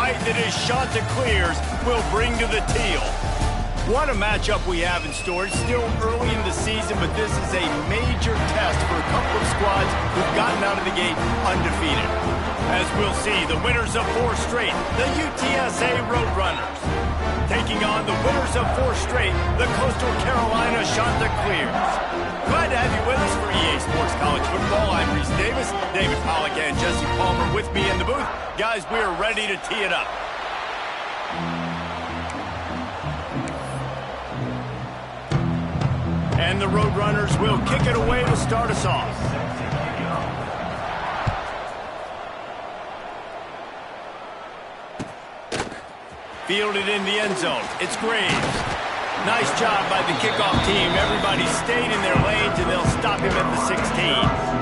fight that is Chanticleers will bring to the teal. What a matchup we have in store. It's still early in the season, but this is a major test for a couple of squads who've gotten out of the gate undefeated. As we'll see, the winners of 4 straight, the UTSA Roadrunners, taking on the winners of 4 straight, the Coastal Carolina Chanticleers. Glad to have you with us for EA Sports College Football. I'm Reese Davis, David Pollack and Jesse Palmer with me in the booth. Guys, we are ready to tee it up. And the Roadrunners will kick it away to start us off. Fielded in the end zone. It's Graves. Nice job by the kickoff team. Everybody stayed in their lanes, and they'll stop him at the 16.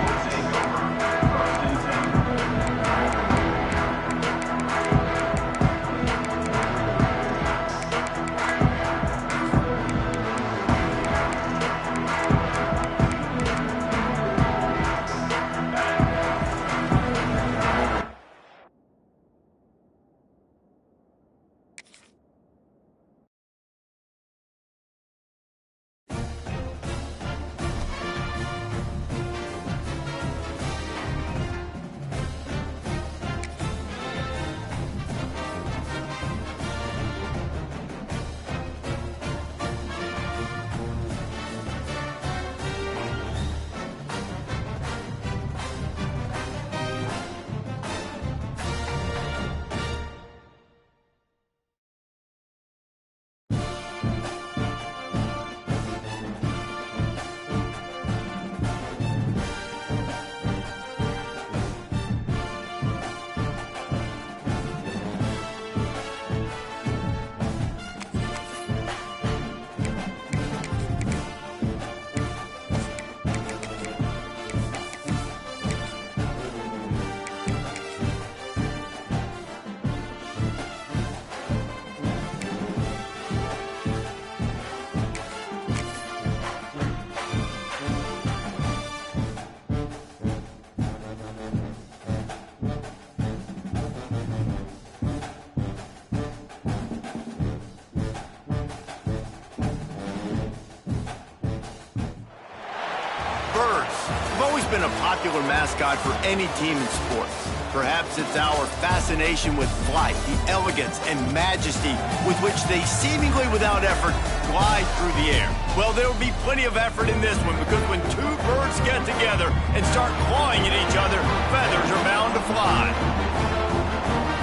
Been a popular mascot for any team in sports. Perhaps it's our fascination with flight, the elegance and majesty with which they seemingly without effort glide through the air. Well, there will be plenty of effort in this one because when 2 birds get together and start clawing at each other, feathers are bound to fly.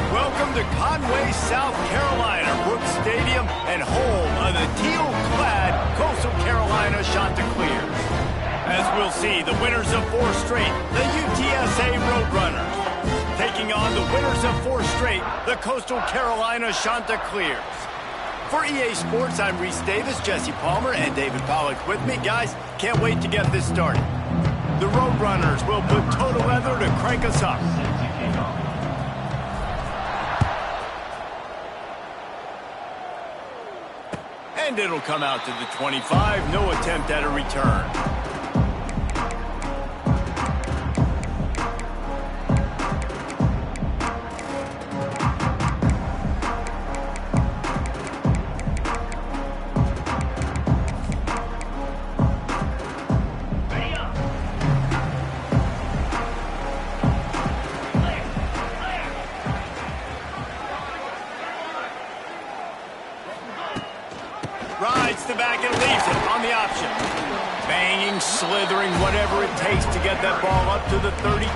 Welcome to Conway, South Carolina, Brooks Stadium and home of the teal-clad Coastal Carolina Chanticleers. As we'll see, the winners of 4 straight, the UTSA Roadrunners, taking on the winners of 4 straight, the Coastal Carolina Chanticleers. For EA Sports, I'm Reese Davis, Jesse Palmer, and David Pollack with me. Guys, can't wait to get this started. The Roadrunners will put toe to leather to crank us up. And it'll come out to the 25, no attempt at a return. Rides the back and leaves it on the option. Banging, slithering, whatever it takes to get that ball up to the 32.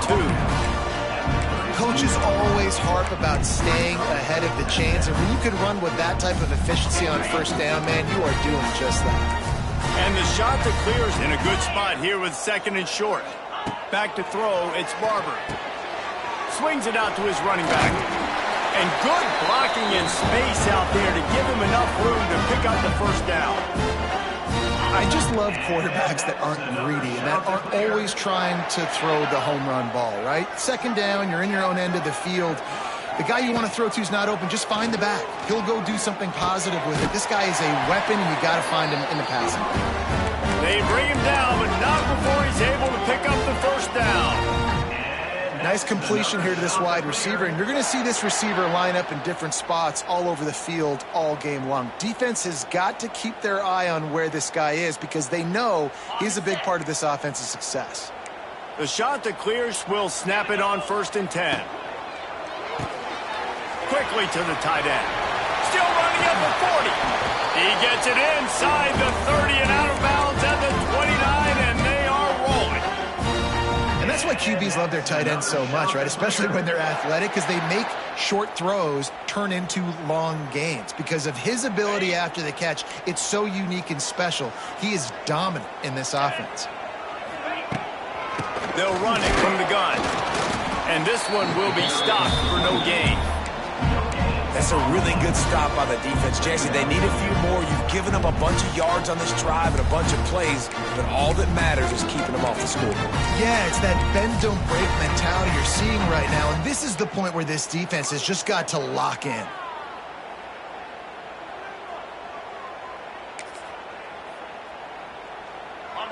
Coaches always harp about staying ahead of the chains, and when you can run with that type of efficiency on first down, man, you are doing just that. And the Chanticleers in a good spot here with 2nd and short. Back to throw, it's Barber. Swings it out to his running back. And good blocking in space out there to give him enough room to pick up the first down. I just love quarterbacks that aren't greedy and that aren't always trying to throw the home run ball, right? 2nd down, you're in your own end of the field. The guy you want to throw to is not open. Just find the back. He'll go do something positive with it. This guy is a weapon, and you got to find him in the passing. They bring him down, but not before he's able to pick up the first down. Nice completion here to this wide receiver, and you're going to see this receiver line up in different spots all over the field all game long. Defense has got to keep their eye on where this guy is because they know he's a big part of this offense's success. The shot that clears will snap it on 1st and 10. Quickly to the tight end. Still running up the 40. He gets it inside the 30 and out of bounds at the 29, and they are rolling. And that's why QBs love their tight ends so much, right? Especially when they're athletic, because they make short throws turn into long gains. Because of his ability after the catch, it's so unique and special. He is dominant in this offense. They'll run it from the gun. And this one will be stopped for no gain. That's a really good stop by the defense, Jesse. They need a few more. You've given them a bunch of yards on this drive and a bunch of plays, but all that matters is keeping them off the scoreboard. Yeah, it's that bend, don't break mentality you're seeing right now, and this is the point where this defense has just got to lock in.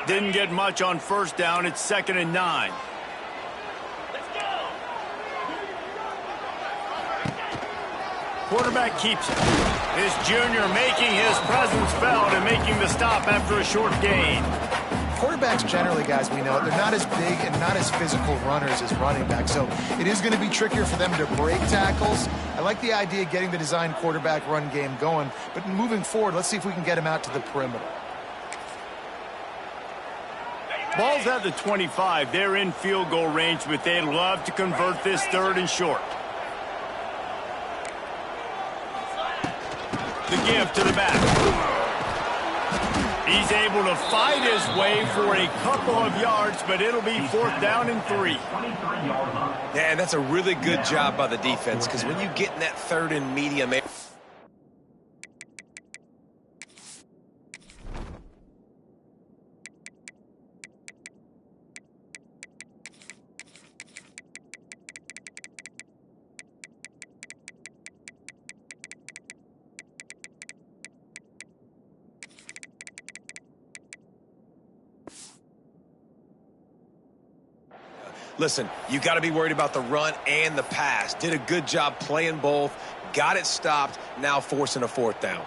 Didn't get much on 1st down. It's 2nd and 9. Quarterback keeps it. This junior making his presence felt and making the stop after a short gain. Quarterbacks generally, guys, we know, they're not as big and not as physical runners as running backs, so it is going to be trickier for them to break tackles. I like the idea of getting the design quarterback run game going, but moving forward, let's see if we can get him out to the perimeter. Ball's at the 25. They're in field goal range, but they'd love to convert this 3rd and short. The give to the back. He's able to fight his way for a couple of yards, but it'll be 4th down and 3. Yeah, and that's a really good job by the defense, because when you get in that 3rd and medium area, listen, you got to be worried about the run and the pass. Did a good job playing both. Got it stopped. Now forcing a 4th down.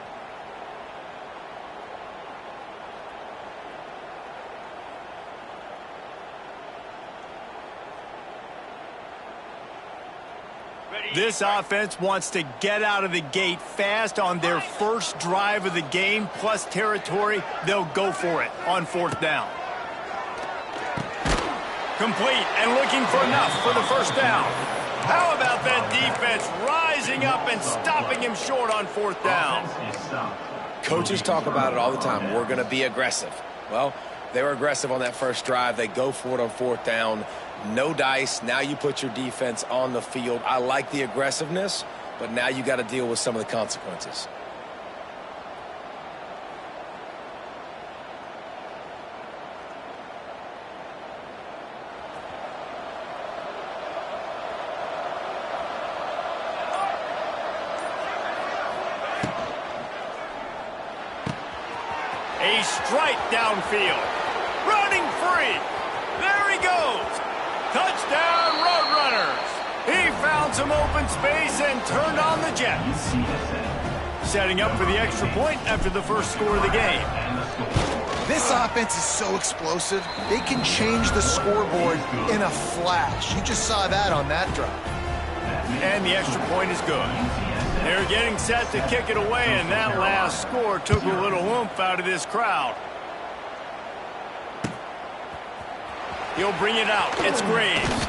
This offense wants to get out of the gate fast on their first drive of the game, plus territory. They'll go for it on 4th down. Complete and looking for enough for the 1st down. How about that defense rising up and stopping him short on 4th down? Coaches talk about it all the time. We're going to be aggressive. Well, they were aggressive on that first drive. They go for it on 4th down. No dice. Now you put your defense on the field. I like the aggressiveness, but now you got to deal with some of the consequences. A strike downfield. Running free. There he goes. Touchdown, Roadrunners. He found some open space and turned on the Jets. Setting up for the extra point after the first score of the game. This offense is so explosive, they can change the scoreboard in a flash. You just saw that on that drive. And the extra point is good. They're getting set to kick it away, and that last score took a little oomph out of this crowd. He'll bring it out. It's Graves.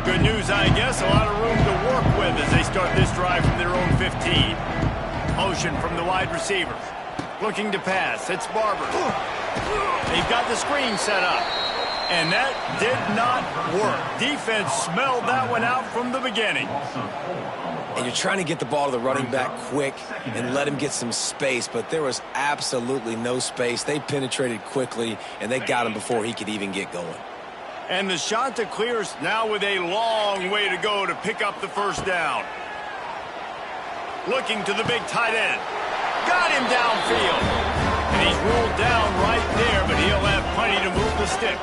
Good news, I guess. A lot of room to work with as they start this drive from their own 15. Motion from the wide receiver. Looking to pass. It's Barber. They've got the screen set up. And that did not work. Defense smelled that one out from the beginning. And you're trying to get the ball to the running back quick and let him get some space, but there was absolutely no space. They penetrated quickly, and they got him before he could even get going. And the Chanticleers now with a long way to go to pick up the first down. Looking to the big tight end. Got him downfield. And he's ruled down right there, but he'll have plenty to move the sticks.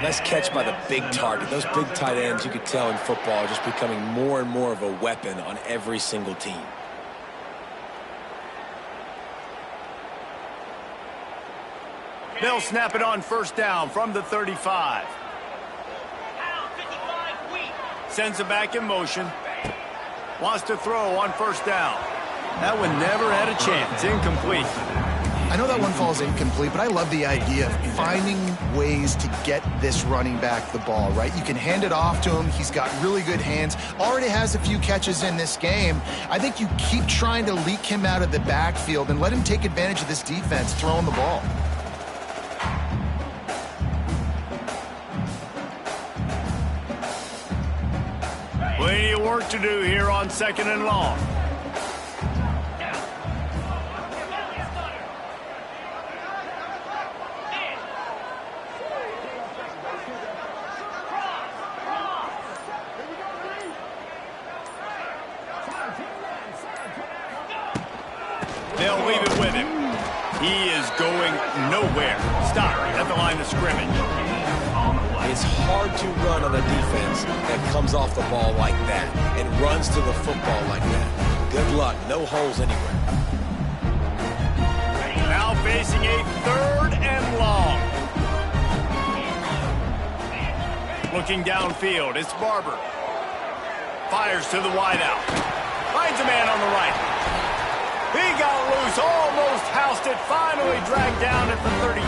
Nice catch by the big target. Those big tight ends, you could tell in football, are just becoming more and more of a weapon on every single team. They'll snap it on first down from the 35. Sends it back in motion. Wants to throw on first down. That one never had a chance. Incomplete. I know that one falls incomplete, but I love the idea of finding ways to get this running back the ball, right? You can hand it off to him. He's got really good hands. Already has a few catches in this game. I think you keep trying to leak him out of the backfield and let him take advantage of this defense throwing the ball. Plenty of work to do here on 2nd and long. They'll leave it with him. He is going nowhere. Stop at the line of scrimmage. It's hard to run on a defense that comes off the ball like that and runs to the football like that. Good luck. No holes anywhere. Now facing a 3rd and long. Looking downfield, it's Barber. Fires to the wideout. Finds a man on the right. He got loose, almost housed it, finally dragged down at the 32.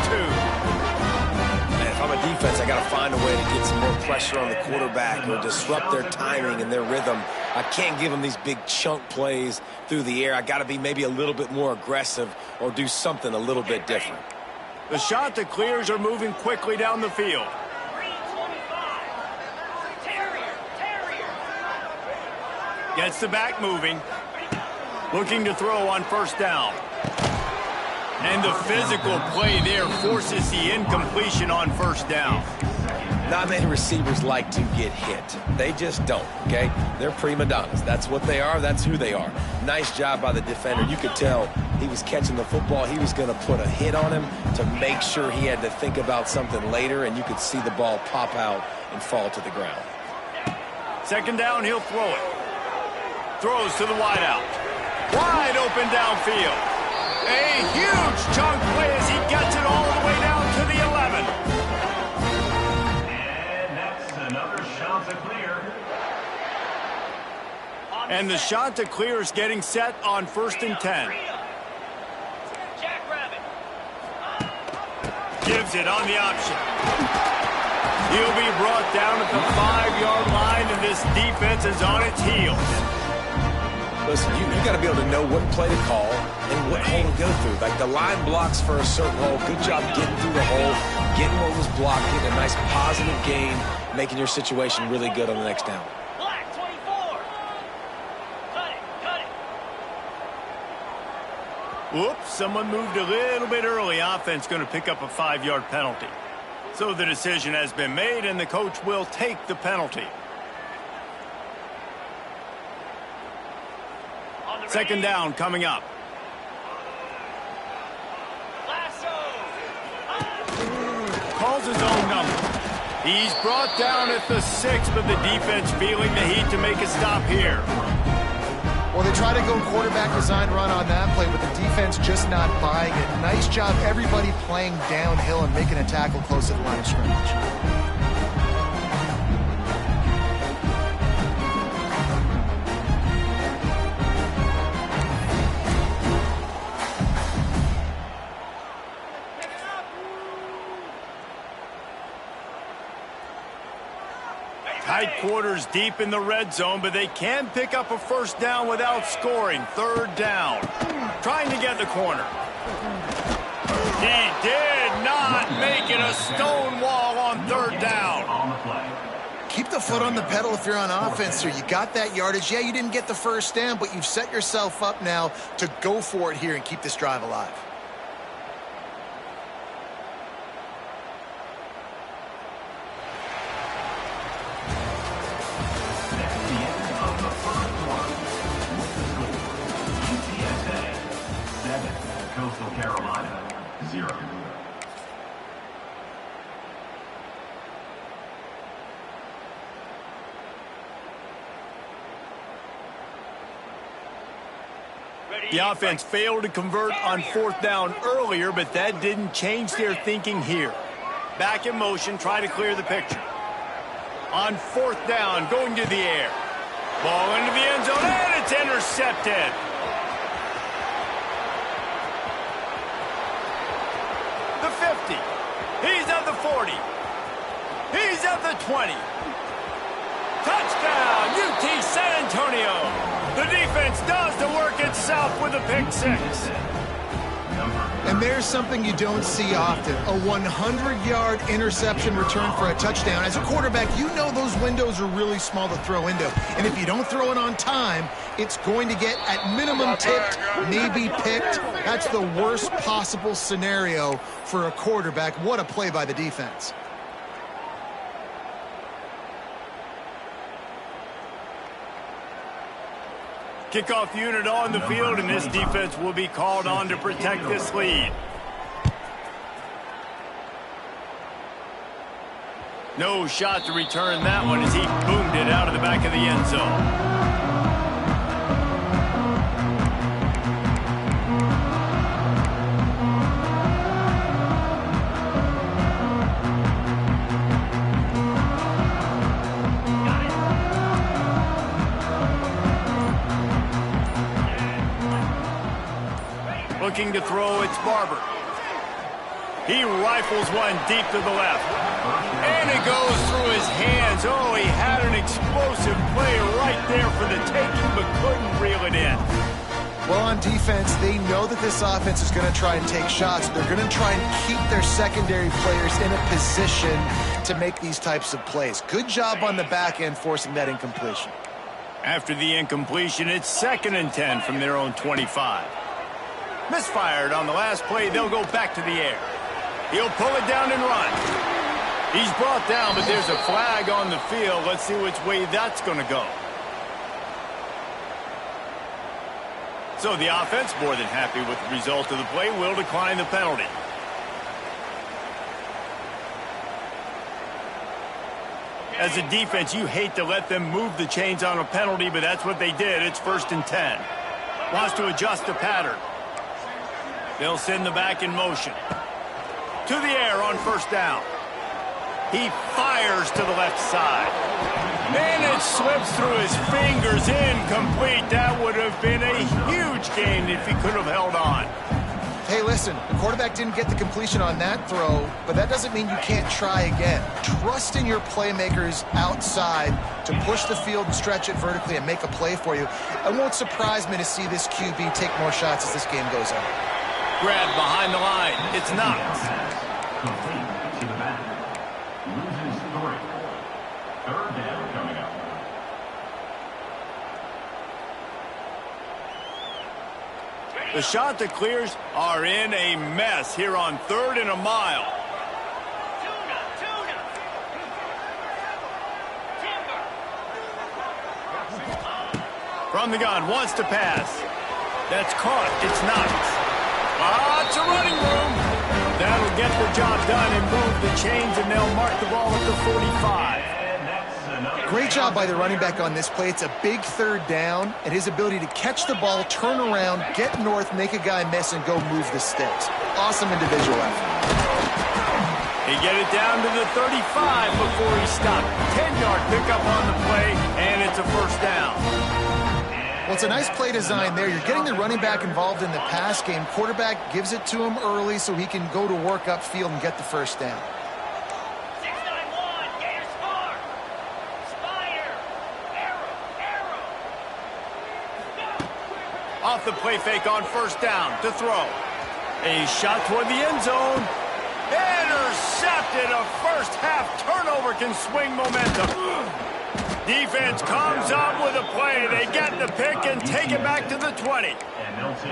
Man, if I'm a defense, I got to find a way to get some more pressure on the quarterback or disrupt their timing and their rhythm. I can't give them these big chunk plays through the air. I got to be maybe a little bit more aggressive or do something a little bit different. The Chanticleers are moving quickly down the field. Gets the back moving. Looking to throw on first down. And the physical play there forces the incompletion on first down. Not many receivers like to get hit. They just don't, okay? They're prima donnas. That's what they are. That's who they are. Nice job by the defender. You could tell he was catching the football. He was going to put a hit on him to make sure he had to think about something later, and you could see the ball pop out and fall to the ground. 2nd down, he'll throw it. Throws to the wideout. Wide open downfield. A huge chunk play as he gets it all the way down to the 11. And that's another Chanticleer. And the Chanticleers getting set on 1st and 10. Gives it on the option. He'll be brought down at the 5-yard line, and this defense is on its heels. Listen, you got to be able to know what play to call and what hole to go through. Like the line blocks for a certain hole. Good job getting through the hole, getting what was blocked, getting a nice positive gain, making your situation really good on the next down. Black 24. Cut it. Whoops, someone moved a little bit early. Offense going to pick up a 5-yard penalty. So the decision has been made, and the coach will take the penalty. 2nd down coming up. Calls his own number. He's brought down at the 6, but the defense feeling the heat to make a stop here. Well, they try to go quarterback design run on that play, but the defense just not buying it. Nice job, everybody playing downhill and making a tackle close to the line of scrimmage. Tight quarters deep in the red zone, but they can pick up a first down without scoring. 3rd down. Trying to get the corner. He did not make it. A stone wall on third down. On the play. Keep the foot on the pedal if you're on offense here. You got that yardage. Yeah, you didn't get the first down, but you've set yourself up now to go for it here and keep this drive alive. That's the end of the first quarter. With the score, UTSA 7, Coastal Carolina 0. The offense failed to convert on fourth down earlier, but that didn't change their thinking here. Back in motion, try to clear the picture. On fourth down, going to the air. Ball into the end zone, and it's intercepted. The 50. He's at the 40. He's at the 20. Touchdown, UT San Antonio. The defense does the work itself with a pick six. And there's something you don't see often, a 100-yard interception return for a touchdown. As a quarterback, you know those windows are really small to throw into. And if you don't throw it on time, it's going to get at minimum tipped, maybe picked. That's the worst possible scenario for a quarterback. What a play by the defense. Kickoff unit on the field, and this defense will be called on to protect this lead. No shot to return that one as he boomed it out of the back of the end zone. Looking to throw, it's Barber. He rifles one deep to the left. And it goes through his hands. Oh, he had an explosive play right there for the taking, but couldn't reel it in. Well, on defense, they know that this offense is going to try and take shots. They're going to try and keep their secondary players in a position to make these types of plays. Good job on the back end forcing that incompletion. After the incompletion, it's 2nd and 10 from their own 25. Misfired on the last play, they'll go back to the air. He'll pull it down and run. He's brought down, but there's a flag on the field. Let's see which way that's going to go. So the offense, more than happy with the result of the play, will decline the penalty. As a defense, you hate to let them move the chains on a penalty, but that's what they did. It's 1st and 10. Wants to adjust the pattern. They'll send the back in motion. To the air on 1st down. He fires to the left side. And it slips through his fingers, incomplete. That would have been a huge gain if he could have held on. Hey, listen, the quarterback didn't get the completion on that throw, but that doesn't mean you can't try again. Trust in your playmakers outside to push the field and stretch it vertically and make a play for you. It won't surprise me to see this QB take more shots as this game goes on. Grab behind the line. It's Knox. Complete to the back. Loses 3. 3rd down coming up. The shot that clears are in a mess here on 3rd and a mile. From the gun, wants to pass. That's caught. It's Knox. It's a running room. That'll get the job done and move the chains, and they'll mark the ball at the 45. Great job by the running back on this play. It's a big 3rd down, and his ability to catch the ball, turn around, get north, make a guy miss, and go move the sticks. Awesome individual effort. He get it down to the 35 before he stopped. 10-yard pickup on the play, and it's a 1st down. Well, it's a nice play design there. You're getting the running back involved in the pass game. Quarterback gives it to him early so he can go to work upfield and get the 1st down. 691, get your score. Spire, arrow. Off the play fake on 1st down to throw. A shot toward the end zone. Intercepted. A first-half turnover can swing momentum. Defense comes up with a play. They get the pick and take it back to the 20.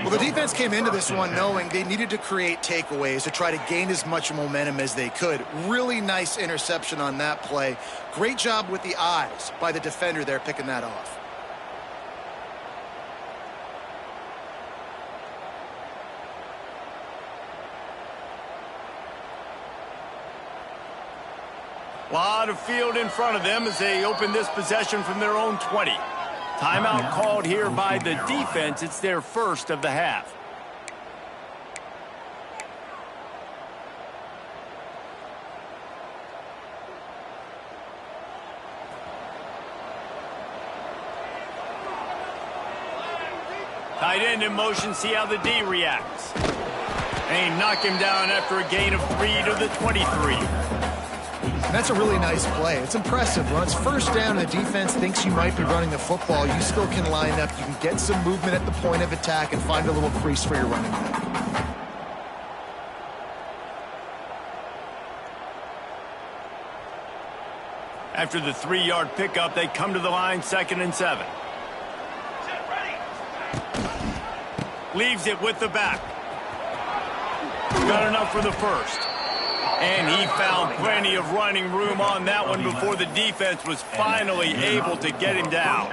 Well, the defense came into this one knowing they needed to create takeaways to try to gain as much momentum as they could. Really nice interception on that play. Great job with the eyes by the defender there picking that off. A lot of field in front of them as they open this possession from their own 20. Timeout called here by the defense. It's their first of the half. Tight end in motion, see how the D reacts. They knock him down after a gain of 3 to the 23. And that's a really nice play. It's impressive. When it's first down and the defense thinks you might be running the football, you still can line up. You can get some movement at the point of attack and find a little crease for your running back. After the 3-yard pickup, they come to the line, 2nd and 7. Leaves it with the back. Got enough for the first. And he found plenty of running room on that one before the defense was finally able to get him down.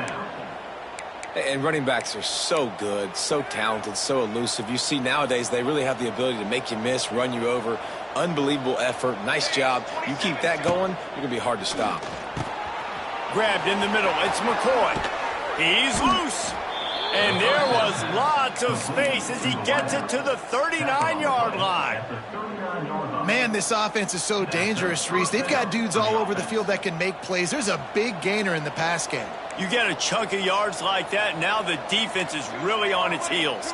And running backs are so good, so talented, so elusive. You see nowadays they really have the ability to make you miss, run you over. Unbelievable effort. Nice job. You keep that going, you're going to be hard to stop. Grabbed in the middle. It's McCoy. He's loose. And there was lots of space as he gets it to the 39-yard line. Man, this offense is so dangerous, Reese. They've got dudes all over the field that can make plays. There's a big gainer in the pass game. You get a chunk of yards like that, now the defense is really on its heels.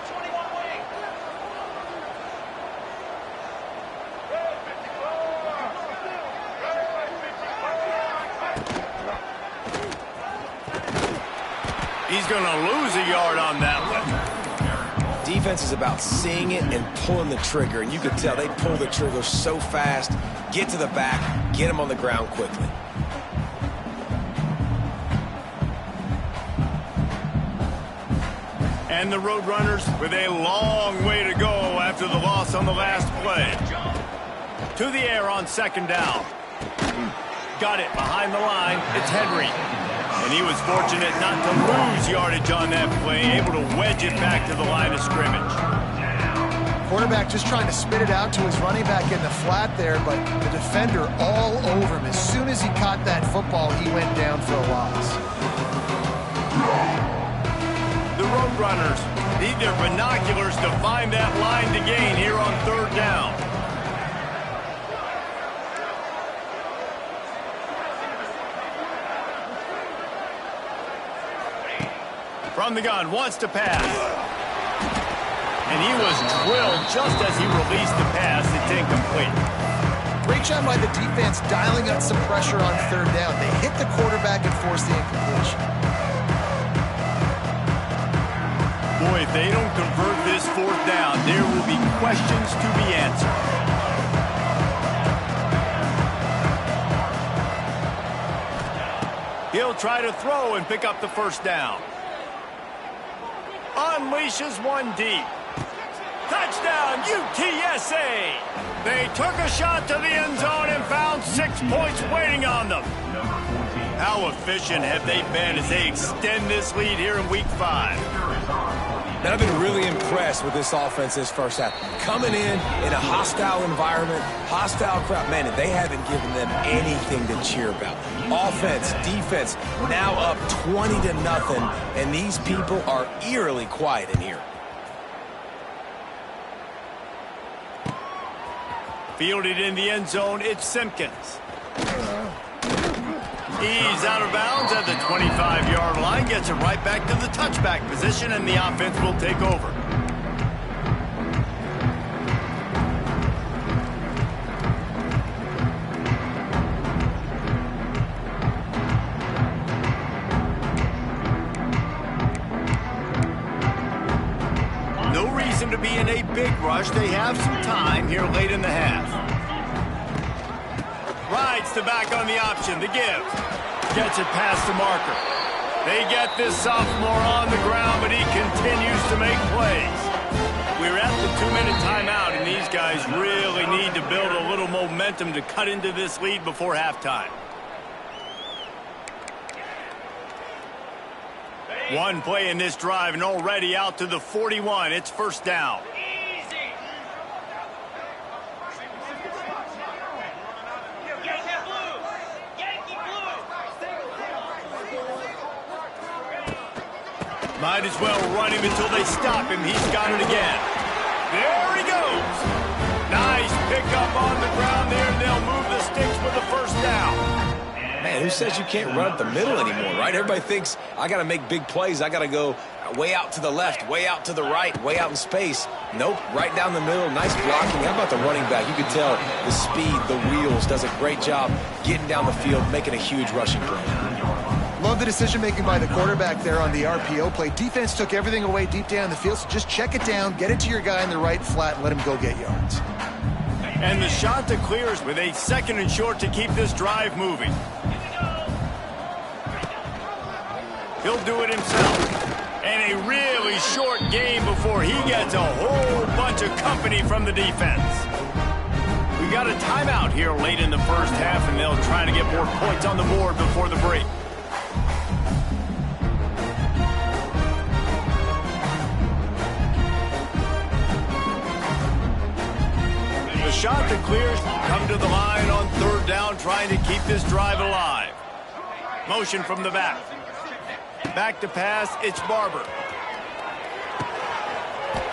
He's going to lose a yard on that one. Defense is about seeing it and pulling the trigger, and you can tell they pull the trigger so fast, get to the back, get him on the ground quickly. And the Roadrunners with a long way to go after the loss on the last play. To the air on 2nd down. Got it behind the line. It's Henry. And he was fortunate not to lose yardage on that play, able to wedge it back to the line of scrimmage. Quarterback just trying to spit it out to his running back in the flat there, but the defender all over him. As soon as he caught that football, he went down for a loss. The Roadrunners need their binoculars to find that line to gain here on 3rd down. From the gun, wants to pass. And he was drilled just as he released the pass. It's incomplete. Great job by the defense dialing up some pressure on 3rd down. They hit the quarterback and forced the incompletion. Boy, if they don't convert this 4th down, there will be questions to be answered. He'll try to throw and pick up the 1st down. Unleashes one deep. Touchdown, UTSA! They took a shot to the end zone and found 6 points waiting on them. How efficient have they been as they extend this lead here in Week 5? And I've been really impressed with this offense this first half. Coming in a hostile environment, hostile crowd, man, they haven't given them anything to cheer about. Offense, defense, now up 20-0, and these people are eerily quiet in here. Fielded in the end zone, it's Simpkins. He's out of bounds at the 25-yard line, gets it right back to the touchback position, and the offense will take over. No reason to be in a big rush. They have some time here late in the half. Rides the back on the option. The give. Gets it past the marker. They get this sophomore on the ground, but he continues to make plays. We're at the 2-minute timeout, and these guys really need to build a little momentum to cut into this lead before halftime. One play in this drive, and already out to the 41. It's first down. Might as well run him until they stop him. He's got it again. There he goes. Nice pickup on the ground there, and they'll move the sticks for the first down. Man, who says you can't run up the middle anymore, right? Everybody thinks I got to make big plays. I got to go way out to the left, way out to the right, way out in space. Nope, right down the middle. Nice blocking. How about the running back? You can tell the speed, the wheels, does a great job getting down the field, making a huge rushing play. Love the decision-making by the quarterback there on the RPO play. Defense took everything away deep down the field, so just check it down, get it to your guy in the right flat, and let him go get yards. And the shot to clears with a 2nd and short to keep this drive moving. He'll do it himself. And a really short game before he gets a whole bunch of company from the defense. We got a timeout here late in the first half, and they'll try to get more points on the board before the break. The shot that clears come to the line on 3rd down, trying to keep this drive alive. Motion from the back. Back to pass, it's Barber.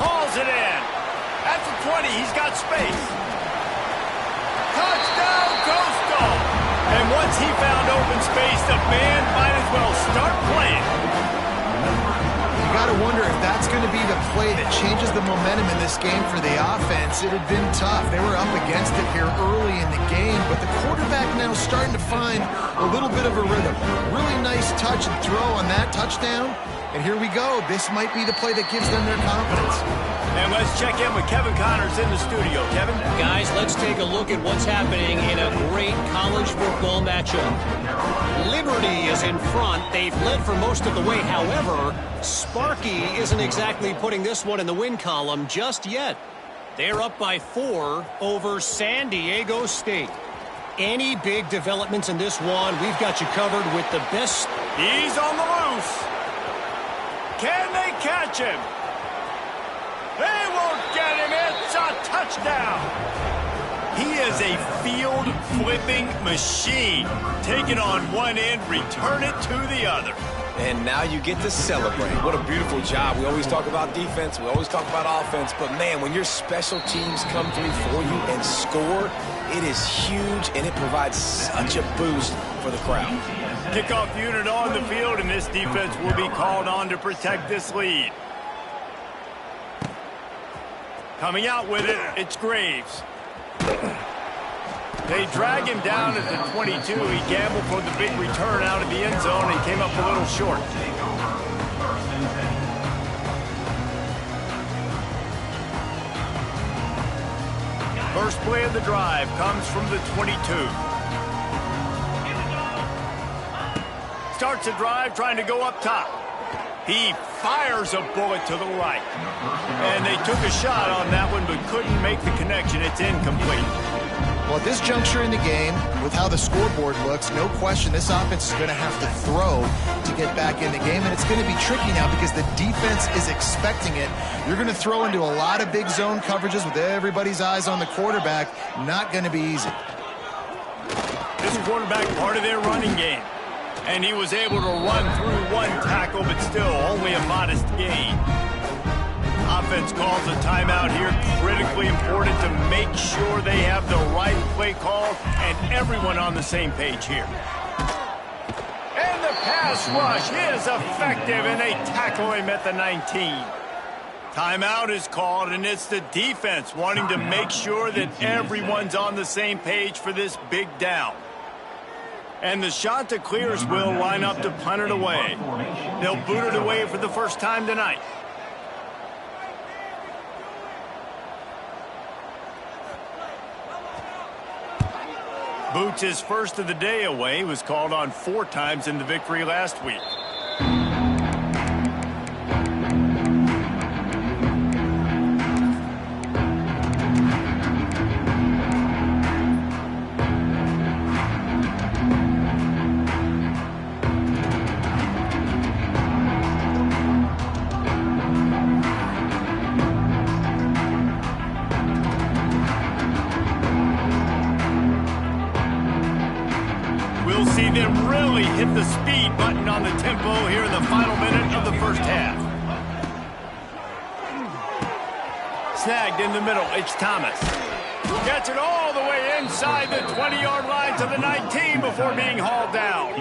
Hauls it in. At the 20, he's got space. Touchdown, Coastal! And once he found open space, the band might as well start playing. You got to wonder if that's going to be the play that changes the momentum in this game for the offense. It had been tough. They were up against it here early in the game, but the quarterback now starting to find a little bit of a rhythm. Really nice touch and throw on that touchdown. And here we go. This might be the play that gives them their confidence. And let's check in with Kevin Connors in the studio. Kevin? Guys, let's take a look at what's happening in a great college football matchup. Liberty is in front. They've led for most of the way. However, Sparky isn't exactly putting this one in the win column just yet. They're up by 4 over San Diego State. Any big developments in this one, we've got you covered with the best. He's on the loose. Can they catch him? They won't get him. It's a touchdown. He is a field-flipping machine. Take it on one end, return it to the other. And now you get to celebrate. What a beautiful job. We always talk about defense. We always talk about offense. But, man, when your special teams come through for you and score, it is huge, and it provides such a boost for the crowd. Kickoff unit on the field, and this defense will be called on to protect this lead. Coming out with it, it's Graves. They drag him down at the 22. He gambled for the big return out of the end zone and came up a little short. First play of the drive comes from the 22. Starts a drive trying to go up top. He fires a bullet to the right. And they took a shot on that one but couldn't make the connection. It's incomplete. Well, at this juncture in the game, with how the scoreboard looks, no question this offense is going to have to throw to get back in the game, and it's going to be tricky now because the defense is expecting it. You're going to throw into a lot of big zone coverages with everybody's eyes on the quarterback. Not going to be easy. This quarterback, part of their running game. And he was able to run through one tackle, but still only a modest gain. Offense calls a timeout here. Critically important to make sure they have the right play call and everyone on the same page here. And the pass rush is effective, and they tackle him at the 19. Timeout is called, and it's the defense wanting to make sure that everyone's on the same page for this big down. And the shot that clears will line up to punt it away. They'll boot it away for the first time tonight. Boots' first of the day away was called on 4 times in the victory last week. We'll see them really hit the speed button on the tempo here in the final minute of the first half. Snagged in the middle, it's Thomas. Gets it all the way inside the 20-yard line to the 19 before being hauled down.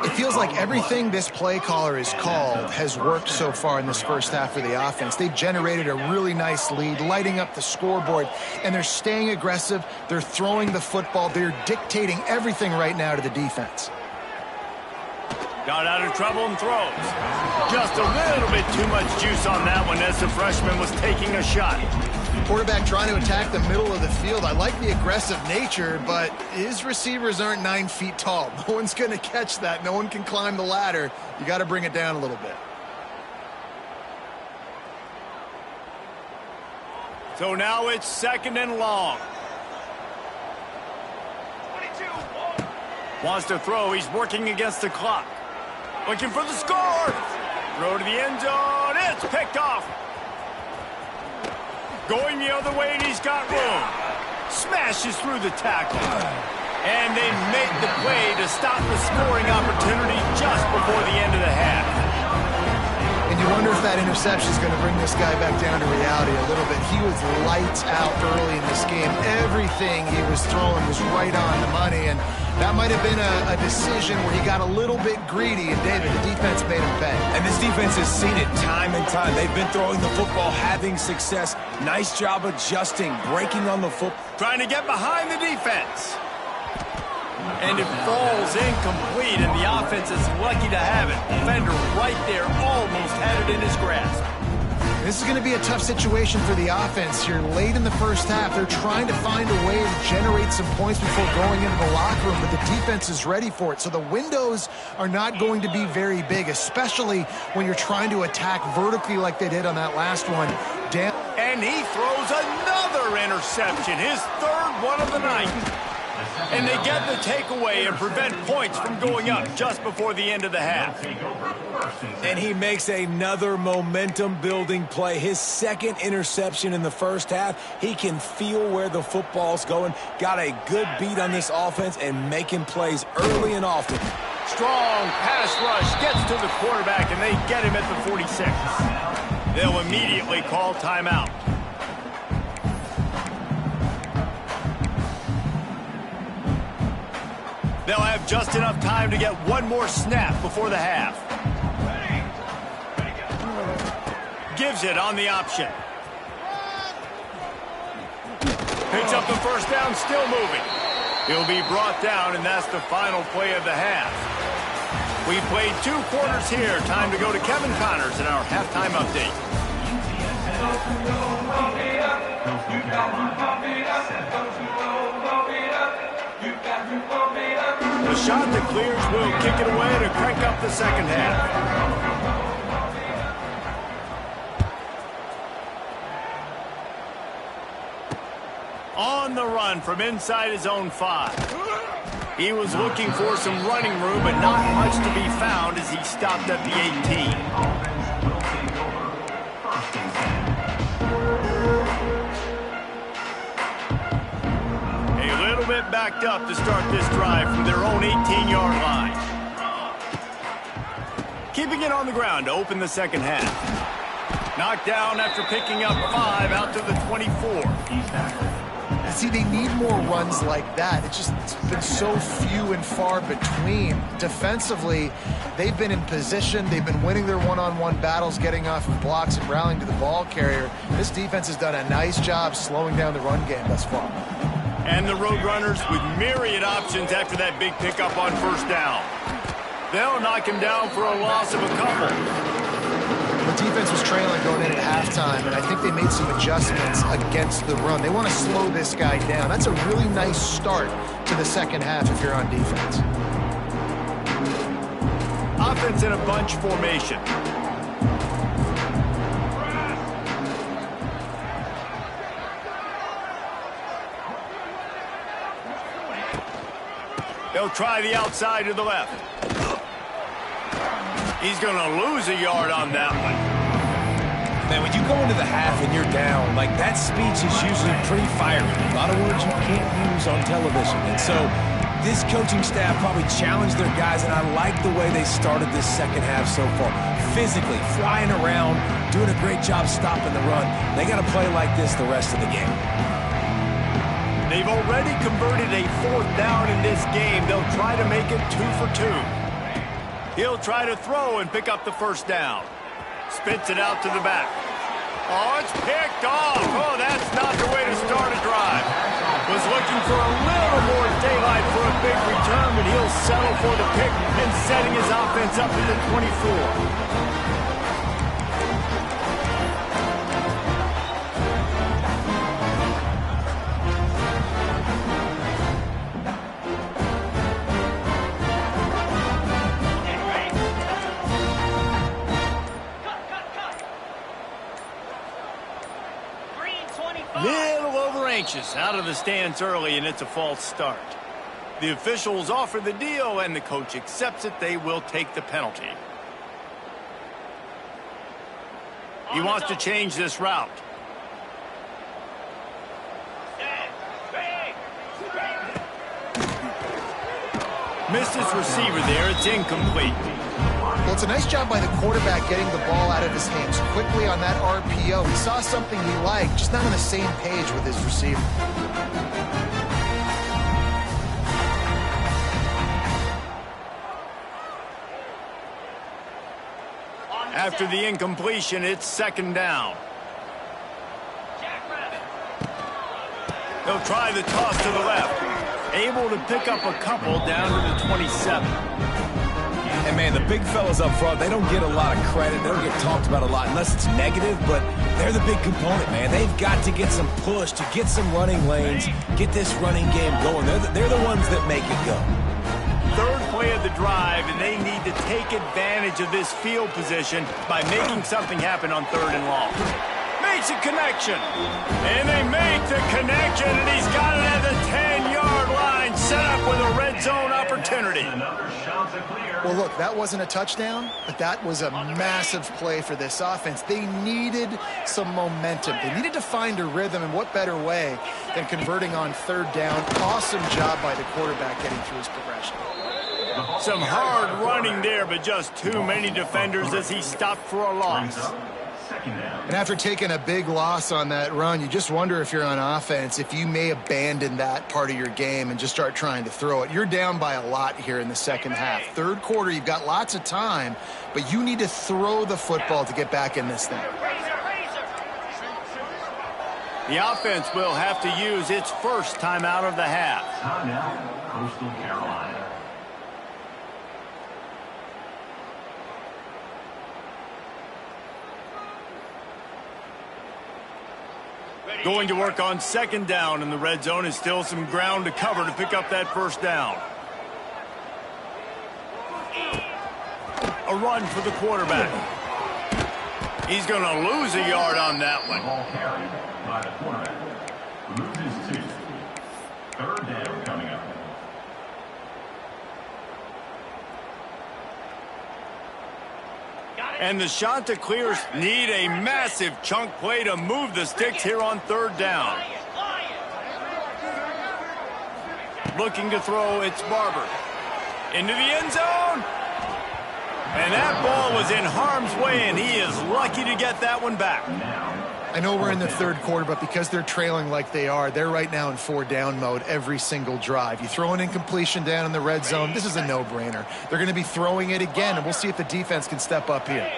It feels like everything this play caller has called has worked so far in this first half of the offense. They've generated a really nice lead, lighting up the scoreboard, and they're staying aggressive. They're throwing the football. They're dictating everything right now to the defense. Got out of trouble and throws. Just a little bit too much juice on that one as the freshman was taking a shot. Quarterback trying to attack the middle of the field. I like the aggressive nature, but his receivers aren't 9 feet tall. No one's going to catch that. No one can climb the ladder. You got to bring it down a little bit. So now it's 2nd and long. Wants to throw. He's working against the clock. Looking for the score. Throw to the end zone. It's picked off. Going the other way, and he's got room. Smashes through the tackle. And they make the play to stop the scoring opportunity just before the end of the half. And you wonder if that interception is going to bring this guy back down to reality a little bit. He was lights out early in this game. Everything he was throwing was right on the money, and that might have been a decision where he got a little bit greedy, and David, the defense made him pay. And this defense has seen it time and time. They've been throwing the football, having success. Nice job adjusting, breaking on the football. Trying to get behind the defense. And it falls incomplete, and the offense is lucky to have it. Defender right there almost had it in his grasp. This is going to be a tough situation for the offense here. Late in the first half, they're trying to find a way to generate some points before going into the locker room, but the defense is ready for it. So the windows are not going to be very big, especially when you're trying to attack vertically like they did on that last one. And he throws another interception, his 3rd one of the night. And they get the takeaway and prevent points from going up just before the end of the half. And he makes another momentum-building play. His 2nd interception in the first half. He can feel where the football's going. Got a good beat on this offense and making plays early and often. Strong pass rush gets to the quarterback, and they get him at the 46. They'll immediately call timeout. They'll have just enough time to get one more snap before the half. Gives it on the option. Picks up the first down, still moving. He'll be brought down, and that's the final play of the half. We played 2 quarters here. Time to go to Kevin Connors in our halftime update. The shot that clears will kick it away to crank up the second half. On the run from inside his own 5. He was looking for some running room, but not much to be found as he stopped at the 18. Bit backed up to start this drive from their own 18-yard line. Keeping it on the ground to open the second half. Knocked down after picking up 5 out to the 24. See, they need more runs like that. It's been so few and far between. Defensively, they've been in position. They've been winning their one-on-one battles, getting off of blocks and rallying to the ball carrier. This defense has done a nice job slowing down the run game thus far. And the Roadrunners with myriad options after that big pickup on first down. They'll knock him down for a loss of a couple. The defense was trailing going in at halftime, and I think they made some adjustments against the run. They want to slow this guy down. That's a really nice start to the second half if you're on defense. Offense in a bunch formation. They'll try the outside to the left. He's going to lose a yard on that one. Man, when you go into the half and you're down, like that speech is usually pretty fiery. A lot of words you can't use on television. And so this coaching staff probably challenged their guys, and I like the way they started this second half so far. Physically, flying around, doing a great job stopping the run. They got to play like this the rest of the game. They've already converted a 4th down in this game. They'll try to make it 2 for 2. He'll try to throw and pick up the first down. Spits it out to the back. Oh, it's picked off. Oh, that's not the way to start a drive. Was looking for a little more daylight for a big return, but he'll settle for the pick and setting his offense up in the 24. Little over anxious, out of the stands early, and it's a false start. The officials offer the deal, and the coach accepts it. They will take the penalty. He wants to change this route. Missed his receiver there. It's incomplete. Well, it's a nice job by the quarterback getting the ball out of his hands quickly on that RPO. He saw something he liked, just not on the same page with his receiver. After the incompletion, it's 2nd down. They'll try the toss to the left. Able to pick up a couple down to the 27. And, man, the big fellas up front, they don't get a lot of credit. They don't get talked about a lot unless it's negative, but they're the big component, man. They've got to get some push, to get some running lanes, get this running game going. They're the ones that make it go. 3rd play of the drive, and they need to take advantage of this field position by making something happen on 3rd and long. Makes a connection. And they make the connection, and he's got it at the 10-yard line, set up with a red zone opportunity. Well, look, that wasn't a touchdown, but that was a massive play for this offense. They needed some momentum. They needed to find a rhythm, and what better way than converting on 3rd down. Awesome job by the quarterback getting through his progression. Some hard running there, but just too many defenders as he stopped for a loss. And after taking a big loss on that run, you just wonder if you're on offense, if you may abandon that part of your game and just start trying to throw it. You're down by a lot here in the second half. 3rd quarter, you've got lots of time, but you need to throw the football to get back in this thing. The offense will have to use its first timeout of the half. Timeout, Coastal Carolina. Going to work on 2nd down in the red zone, is still some ground to cover to pick up that 1st down. A run for the quarterback. He's going to lose a yard on that one. Ball carried by the quarterback. Loses 2. 3rd down coming up. And the Chanticleers need a massive chunk play to move the sticks here on 3rd down. Looking to throw, it's Barber. Into the end zone. And that ball was in harm's way, and he is lucky to get that one back. I know we're in the 3rd quarter, but because they're trailing like they are, they're right now in 4-down mode every single drive. You throw an incompletion down in the red zone, this is a no-brainer. They're going to be throwing it again, and we'll see if the defense can step up here.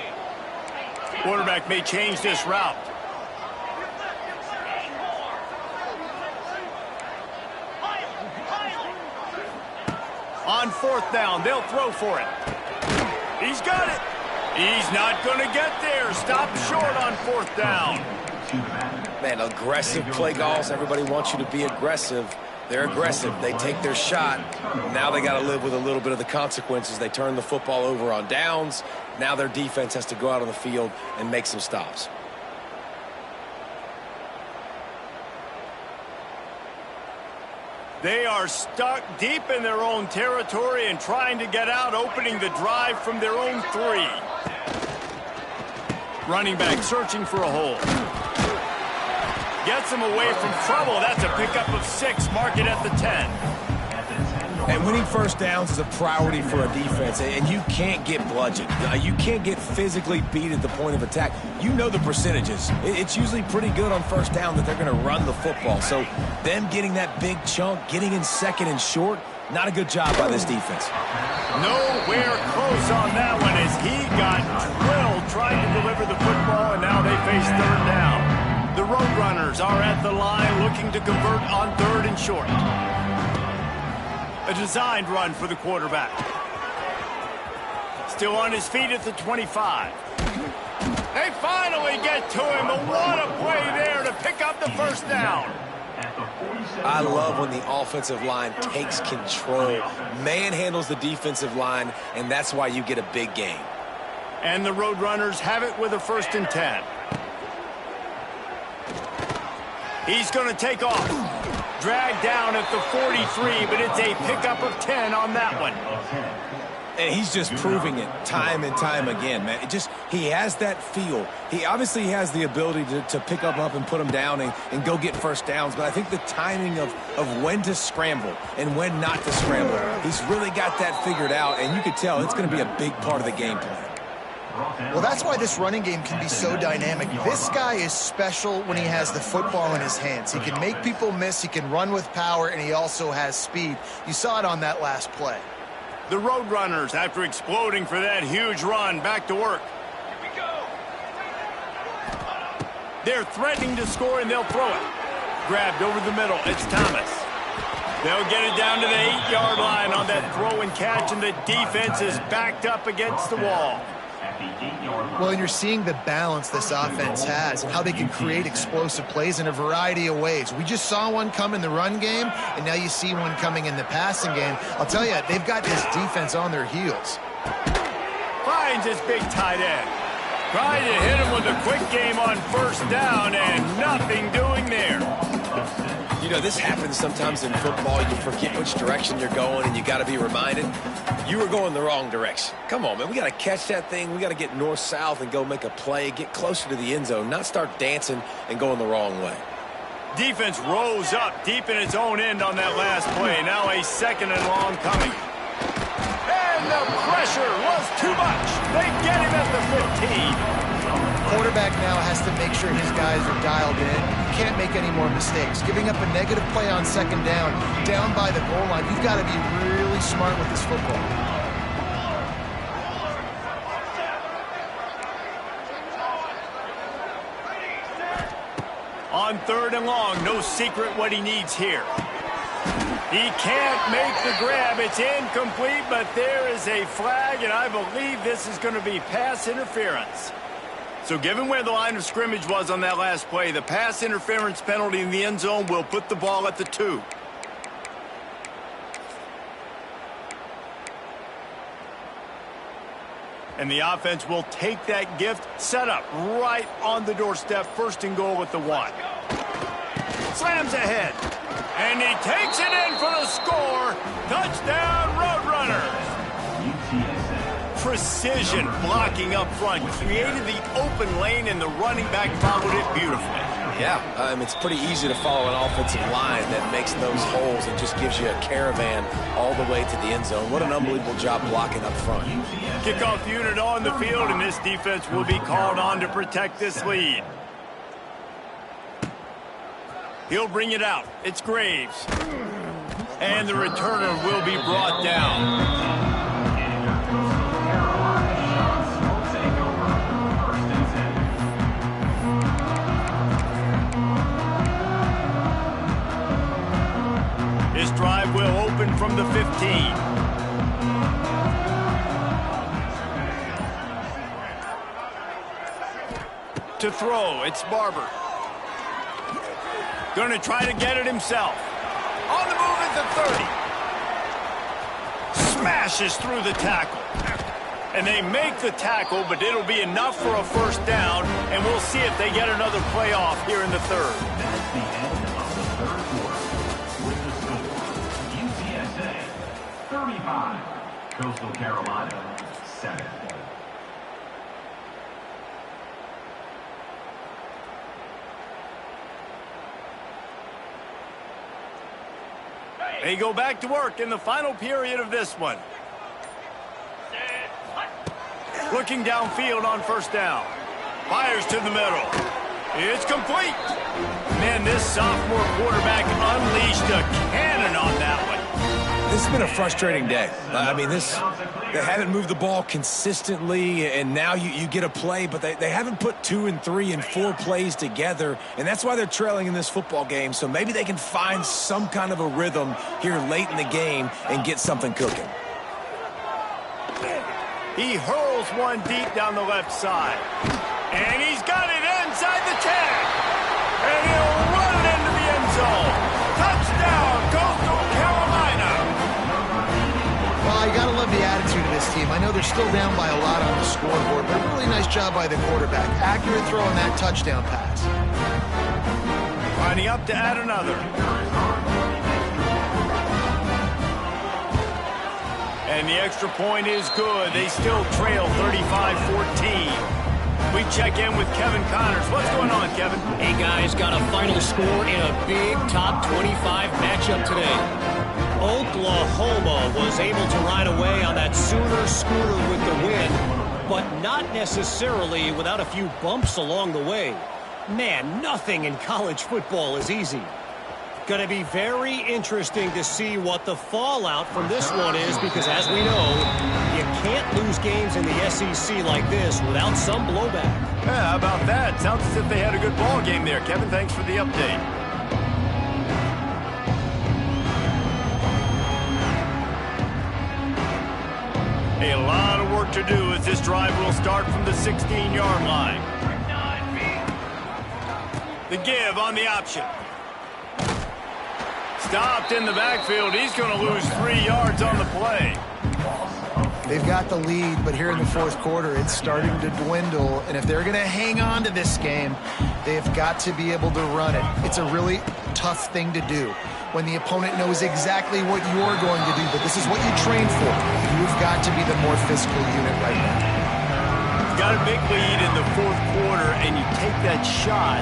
Quarterback may change this route. On 4th down, they'll throw for it. He's got it. He's not going to get there. Stop short on 4th down. Man, aggressive play calls. Everybody wants you to be aggressive. They're aggressive. They take their shot. Now they got to live with a little bit of the consequences. They turn the football over on downs. Now their defense has to go out on the field and make some stops. They are stuck deep in their own territory and trying to get out, opening the drive from their own 3. Running back searching for a hole. Gets him away from trouble. That's a pickup of 6. Mark it at the 10. And winning first downs is a priority for a defense, and you can't get bludgeoned. You can't get physically beat at the point of attack. You know the percentages. It's usually pretty good on first down that they're going to run the football. So them getting that big chunk, getting in 2nd and short, not a good job by this defense. Nowhere close on that one as he got drilled trying to deliver the football, and now they face 3rd down. The Roadrunners are at the line looking to convert on 3rd and short. A designed run for the quarterback. Still on his feet at the 25. They finally get to him, but what a play there to pick up the 1st down. I love when the offensive line takes control, manhandles the defensive line, and that's why you get a big gain. And the Roadrunners have it with a 1st and 10. He's going to take off. Dragged down at the 43, but it's a pickup of 10 on that one. And he's just proving it time and time again, man. He has that feel. He obviously has the ability to pick up and put them down and go get first downs, but I think the timing of when to scramble and when not to scramble, he's really got that figured out, and you could tell it's going to be a big part of the game plan. Well, that's why this running game can be so dynamic. This guy is special when he has the football in his hands. He can make people miss, he can run with power, and he also has speed. You saw it on that last play. The Roadrunners, after exploding for that huge run, back to work. Here we go. They're threatening to score, and they'll throw it. Grabbed over the middle. It's Thomas. They'll get it down to the 8-yard line on that throw and catch, and the defense is backed up against the wall. Well, and you're seeing the balance this offense has, how they can create explosive plays in a variety of ways. We just saw one come in the run game, and now you see one coming in the passing game. I'll tell you, they've got this defense on their heels. Finds his big tight end. Trying to hit him with a quick game on 1st down, and nothing doing there. You know, this happens sometimes in football. You forget which direction you're going, and you got to be reminded you were going the wrong direction. Come on, man. We got to catch that thing. We got to get north-south and go make a play, get closer to the end zone, not start dancing and going the wrong way. Defense rose up deep in its own end on that last play. Now a 2nd and long coming. And the pressure was too much. They get him at the 15. Quarterback now has to make sure his guys are dialed in. You can't make any more mistakes. Giving up a negative play on 2nd down by the goal line, you've got to be really smart with this football. On 3rd and long, no secret what he needs here. He can't make the grab. It's incomplete, but there is a flag, and I believe this is going to be pass interference. So given where the line of scrimmage was on that last play, the pass interference penalty in the end zone will put the ball at the 2. And the offense will take that gift, set up right on the doorstep, 1st and goal with the 1. Slams ahead. And he takes it in for the score. Touchdown, Roadrunners. Precision blocking up front. Created the open lane, and the running back followed it beautifully. Yeah, it's pretty easy to follow an offensive line that makes those holes and just gives you a caravan all the way to the end zone. What an unbelievable job blocking up front. Kickoff unit on the field, and this defense will be called on to protect this lead. He'll bring it out. It's Graves. And the returner will be brought down. This drive will open from the 15. To throw, it's Barber. Going to try to get it himself. On the move at the 30. Smashes through the tackle. And they make the tackle, but it'll be enough for a first down, and we'll see if they get another play off here in the third. That's the end of the third quarter. With the score, UTSA 35, Coastal Carolina 7. They go back to work in the final period of this one. Looking downfield on first down. Fires to the middle. It's complete. Man, this sophomore quarterback unleashed a cannon on that one. This has been a frustrating day. I mean, they haven't moved the ball consistently, and now you get a play, but they haven't put 2 and 3 and 4 plays together, and that's why they're trailing in this football game. So maybe they can find some kind of a rhythm here late in the game and get something cooking. He hurls one deep down the left side. And he's got it inside the 10. And he'll run it into the end zone. Touchdown, Coastal Carolina. Well, you got to love the attitude of this team. I know they're still down by a lot on the scoreboard, but a really nice job by the quarterback. Accurate throw on that touchdown pass. Lining up to add another. And the extra point is good. They still trail 35-14. We check in with Kevin Connors. What's going on, Kevin? Hey, guys, got a final score in a big top 25 matchup today. Oklahoma was able to ride away on that Sooner scooter with the win, but not necessarily without a few bumps along the way. Man, nothing in college football is easy. Going to be very interesting to see what the fallout from this one is, because as we know, you can't lose games in the SEC like this without some blowback. Yeah, how about that? Sounds as if they had a good ball game there. Kevin, thanks for the update. A lot of work to do as this drive will start from the 16-yard line. The give on the option. Stopped in the backfield. He's going to lose 3 yards on the play. They've got the lead, but here in the fourth quarter, it's starting to dwindle. And if they're going to hang on to this game, they've got to be able to run it. It's a really tough thing to do when the opponent knows exactly what you're going to do, but this is what you train for. You've got to be the more physical unit right now. You've got a big lead in the fourth quarter, and you take that shot,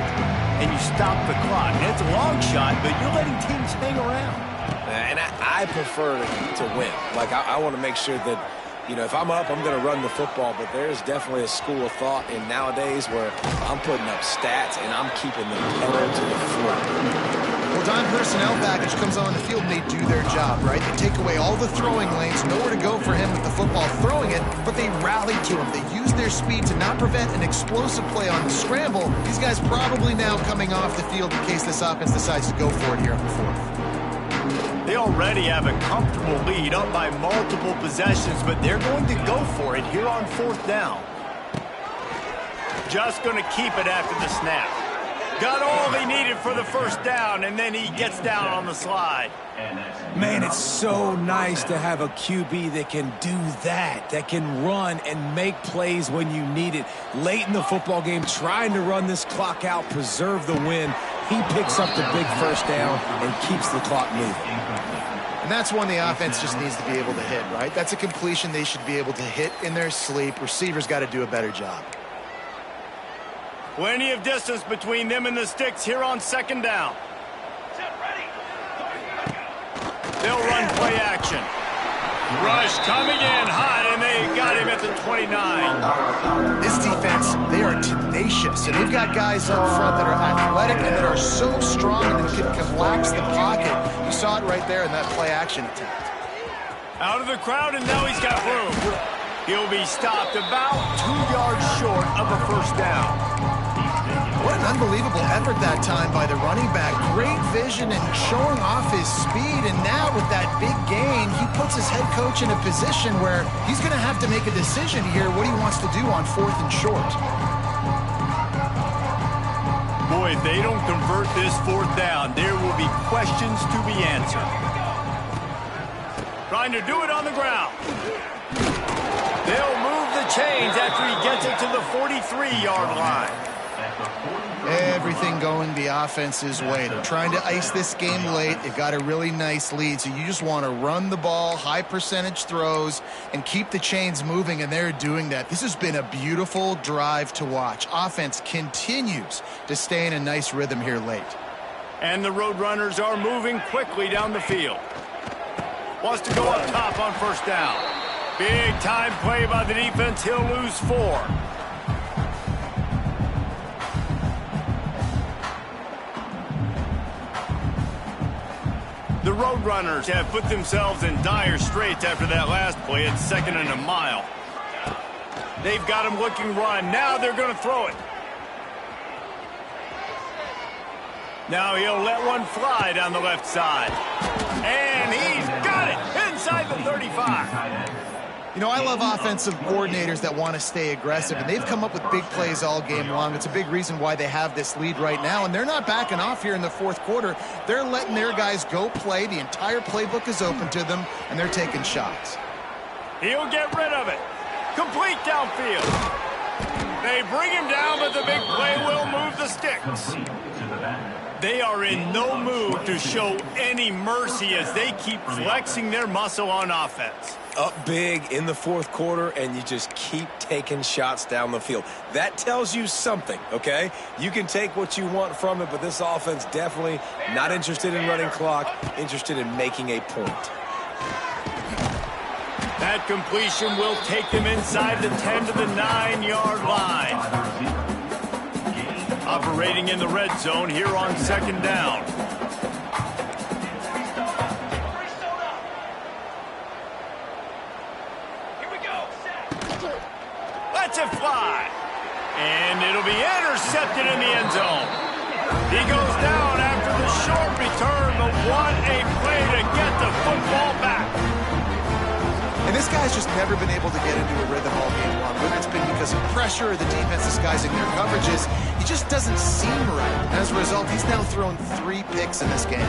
and you stop the clock. And it's a long shot, but you're letting teams hang around. And I prefer to win. Like, I want to make sure that, you know, if I'm up, I'm going to run the football, but there's definitely a school of thought in nowadays where I'm putting up stats and I'm keeping the pedal to the floor. Well, Don personnel package comes on the field and they do their job, right? They take away all the throwing lanes, nowhere to go for him with the football throwing it, but they rally to him. They use their speed to not prevent an explosive play on the scramble. These guys probably now coming off the field in case this offense decides to go for it here on the fourth. They already have a comfortable lead up by multiple possessions, but they're going to go for it here on fourth down. Just going to keep it after the snap. Got all he needed for the first down, and then he gets down on the slide. Man, it's so nice to have a QB that can do that can run and make plays when you need it. Late in the football game, trying to run this clock out, preserve the win. He picks up the big first down and keeps the clock moving. And that's one the offense just needs to be able to hit, right? That's a completion they should be able to hit in their sleep. Receivers got to do a better job. Plenty of distance between them and the sticks here on second down. They'll run play action. Rush coming in hot, and they got him at the 29. This defense, they are tenacious, and they've got guys up front that are athletic and that are so strong and can collapse the pocket. You saw it right there in that play action attempt. Out of the crowd, and now he's got room. He'll be stopped about 2 yards short of a first down. What an unbelievable effort that time by the running back. Great vision and showing off his speed. And now with that big gain, he puts his head coach in a position where he's going to have to make a decision here what he wants to do on fourth and short. Boy, if they don't convert this 4th down, there will be questions to be answered. Trying to do it on the ground. They'll move the chains after he gets it to the 43-yard line. Everything going the offense's way. They're trying to ice this game late. They've got a really nice lead, so you just want to run the ball, high percentage throws, and keep the chains moving, and they're doing that. This has been a beautiful drive to watch. Offense continues to stay in a nice rhythm here late. And the Roadrunners are moving quickly down the field. Wants to go up top on 1st down. Big time play by the defense. He'll lose 4. The Roadrunners have put themselves in dire straits after that last play. It's 2nd and a mile. They've got him looking run. Now they're going to throw it. Now he'll let one fly down the left side. And he's got it inside the 35. You know, I love offensive coordinators that want to stay aggressive, and they've come up with big plays all game long. It's a big reason why they have this lead right now, and they're not backing off here in the 4th quarter. They're letting their guys go play. The entire playbook is open to them, and they're taking shots. He'll get rid of it. Complete downfield. They bring him down, but the big play will move the sticks. They are in no mood to show any mercy as they keep flexing their muscle on offense. Up big in the 4th quarter, and you just keep taking shots down the field. That tells you something, okay? You can take what you want from it, but this offense definitely not interested in running clock, interested in making a point. That completion will take them inside the 10 to the 9-yard line. Operating in the red zone here on 2nd down. Lets it fly. And it'll be intercepted in the end zone. He goes down after the short return, but what a play to get the football back. And this guy's just never been able to get into a rhythm all game long. Whether it's been because of pressure or the defense disguising their coverages, he just doesn't seem right. As a result, he's now thrown 3 picks in this game.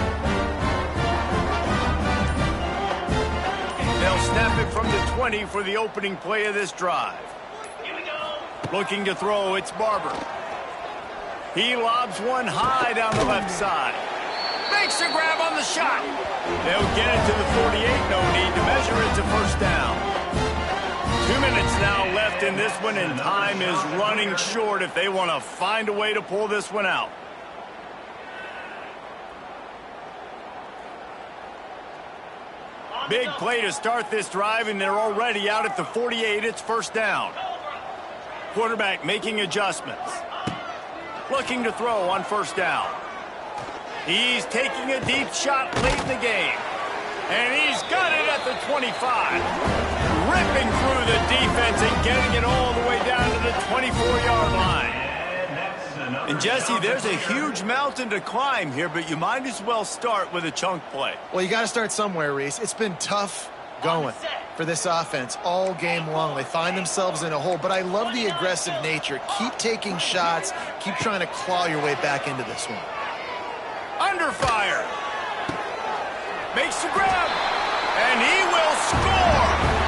They'll snap it from the 20 for the opening play of this drive. Looking to throw, it's Barber. He lobs one high down the left side. Makes the grab on the shot. They'll get it to the 48. No need to measure it to 1st down. 2 minutes now left in this one, and time is running short if they want to find a way to pull this one out. Big play to start this drive, and they're already out at the 48. It's 1st down. Quarterback making adjustments. Looking to throw on 1st down. He's taking a deep shot late in the game. And he's got it at the 25. Ripping through the defense and getting it all the way down to the 24-yard line. And Jesse, there's a huge mountain to climb here, but you might as well start with a chunk play. Well, you got to start somewhere, Reese. It's been tough going for this offense all game long. They find themselves in a hole, but I love the aggressive nature. Keep taking shots. Keep trying to claw your way back into this one. Under fire. Makes the grab. And he will score.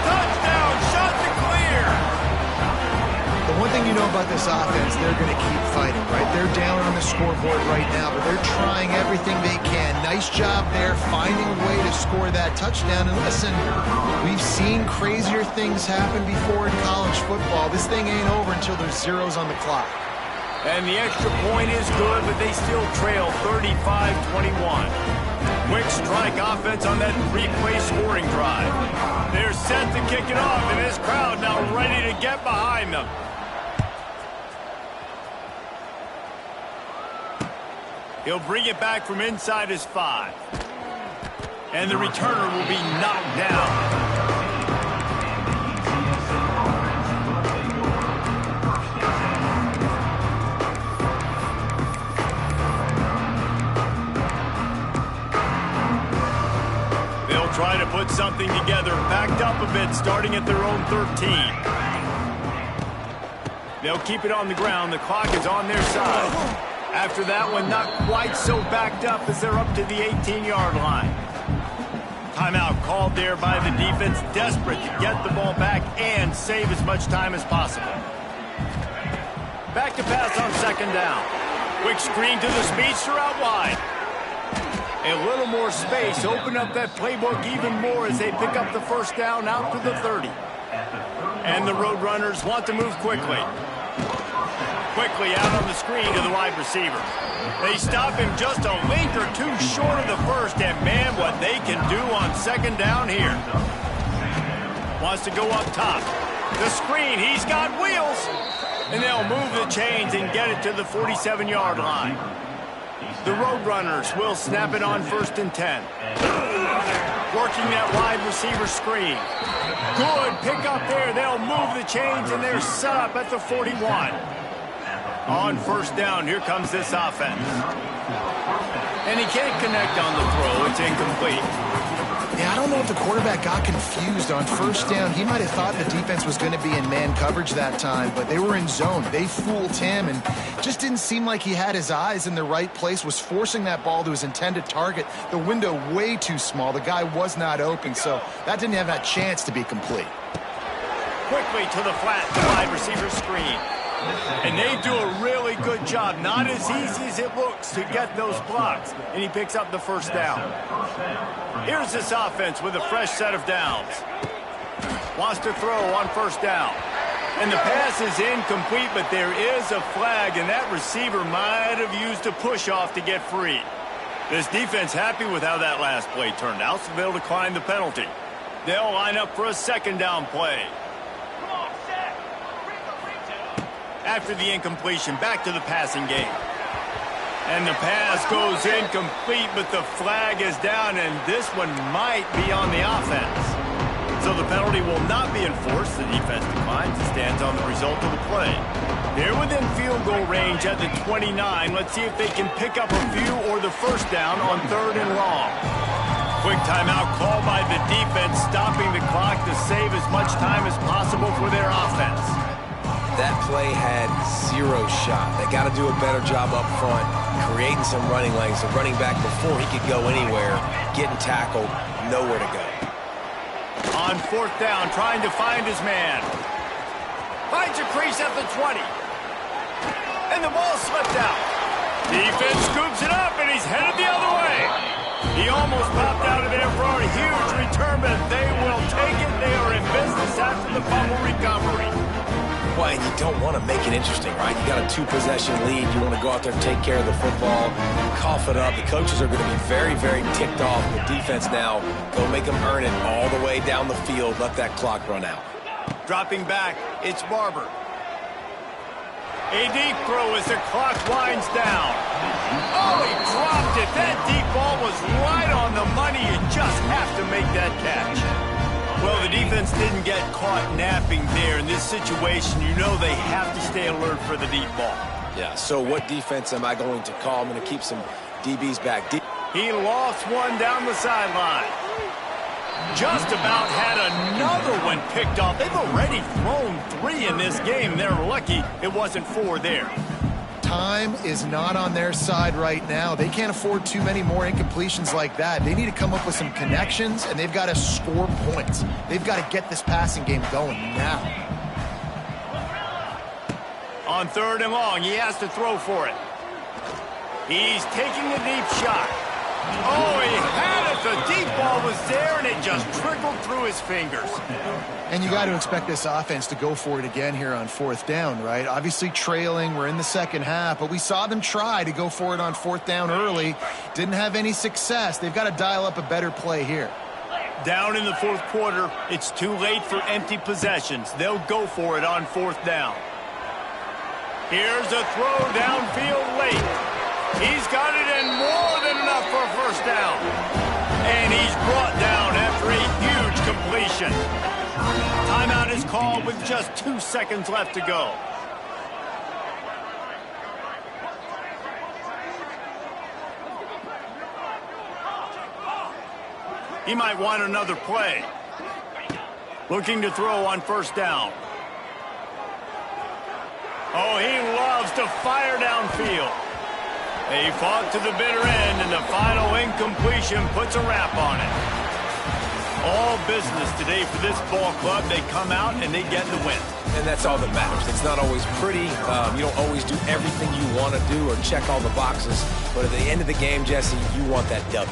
Touchdown. Shot to clear. The one thing you know about this offense, they're going to keep fighting, right? They're down on the scoreboard right now, but they're trying everything they can. Nice job there, finding a way to score that touchdown. And listen, we've seen crazier things happen before in college football. This thing ain't over until there's zeros on the clock. And the extra point is good, but they still trail 35-21. Quick strike offense on that replay scoring drive. They're set to kick it off, and this crowd now ready to get behind them. He'll bring it back from inside his 5. And the returner will be knocked down. Try to put something together, backed up a bit, starting at their own 13. They'll keep it on the ground. The clock is on their side. After that one, not quite so backed up as they're up to the 18-yard line. Timeout called there by the defense, desperate to get the ball back and save as much time as possible. Back to pass on second down. Quick screen to the speedster out wide. A little more space, open up that playbook even more as they pick up the first down out to the 30. And the Roadrunners want to move quickly. Quickly out on the screen to the wide receiver. They stop him just a length or two short of the first, and man, what they can do on second down here. Wants to go up top. The screen, he's got wheels. And they'll move the chains and get it to the 47-yard line. The Roadrunners will snap it on 1st and 10. Working that wide receiver screen. Good pick up there. They'll move the chains, and they're set up at the 41. On 1st down, here comes this offense. And he can't connect on the throw. It's incomplete. Yeah, I don't know if the quarterback got confused on 1st down. He might have thought the defense was going to be in man coverage that time, but they were in zone. They fooled him and just didn't seem like he had his eyes in the right place, was forcing that ball to his intended target. The window way too small. The guy was not open, so that didn't have that chance to be complete. Quickly to the flat, the wide receiver screen. And they do a really good job. Not as easy as it looks to get those blocks. And he picks up the 1st down. Here's this offense with a fresh set of downs. Wants to throw on 1st down. And the pass is incomplete, but there is a flag, and that receiver might have used a push-off to get free. This defense happy with how that last play turned out, so they'll decline the penalty. They'll line up for a 2nd down play. After the incompletion, back to the passing game. And the pass goes incomplete, but the flag is down, and this one might be on the offense. So the penalty will not be enforced. The defense declines and stands on the result of the play. They're within field goal range at the 29. Let's see if they can pick up a few or the 1st down on 3rd and long. Quick timeout called by the defense, stopping the clock to save as much time as possible for their offense. That play had 0 shot. They got to do a better job up front, creating some running lanes. The running back, before he could go anywhere, getting tackled, nowhere to go. On 4th down, trying to find his man. Finds a crease at the 20. And the ball slipped out. Defense scoops it up, and he's headed the other way. He almost popped out of there for a huge return, but they will take it. They are in business after the fumble recovery. Well, and you don't want to make it interesting, right? You got a 2-possession lead. You want to go out there and take care of the football, cough it up. The coaches are going to be very, very ticked off. The defense now, go make them earn it all the way down the field. Let that clock run out. Dropping back, it's Barber. A deep throw as the clock winds down. Oh, he dropped it. That deep ball was right on the money. You just have to make that catch. Well, the defense didn't get caught napping there. In this situation, you know they have to stay alert for the deep ball. Yeah, so what defense am I going to call? I'm going to keep some DBs back. He lost one down the sideline. Just about had another one picked off. They've already thrown 3 in this game. They're lucky it wasn't 4 there. Time is not on their side right now. They can't afford too many more incompletions like that. They need to come up with some connections, and they've got to score points. They've got to get this passing game going now. On 3rd and long, he has to throw for it. He's taking a deep shot. Oh, he had it. The deep ball was there, and it just trickled through his fingers. And you got to expect this offense to go for it again here on 4th down, right? Obviously trailing, we're in the second half, but we saw them try to go for it on 4th down early. Didn't have any success. They've got to dial up a better play here. Down in the 4th quarter, it's too late for empty possessions. They'll go for it on 4th down. Here's a throw downfield late. He's got it in more than enough for a 1st down. And he's brought down after a huge completion. Timeout is called with just 2 seconds left to go. He might want another play. Looking to throw on 1st down. Oh, he loves to fire downfield. They fought to the bitter end, and the final incompletion puts a wrap on it. All business today for this ball club. They come out and they get the win. And that's all that matters. It's not always pretty. You don't always do everything you want to do or check all the boxes. But at the end of the game, Jesse, you want that W.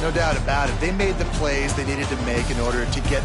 No doubt about it. They made the plays they needed to make in order to get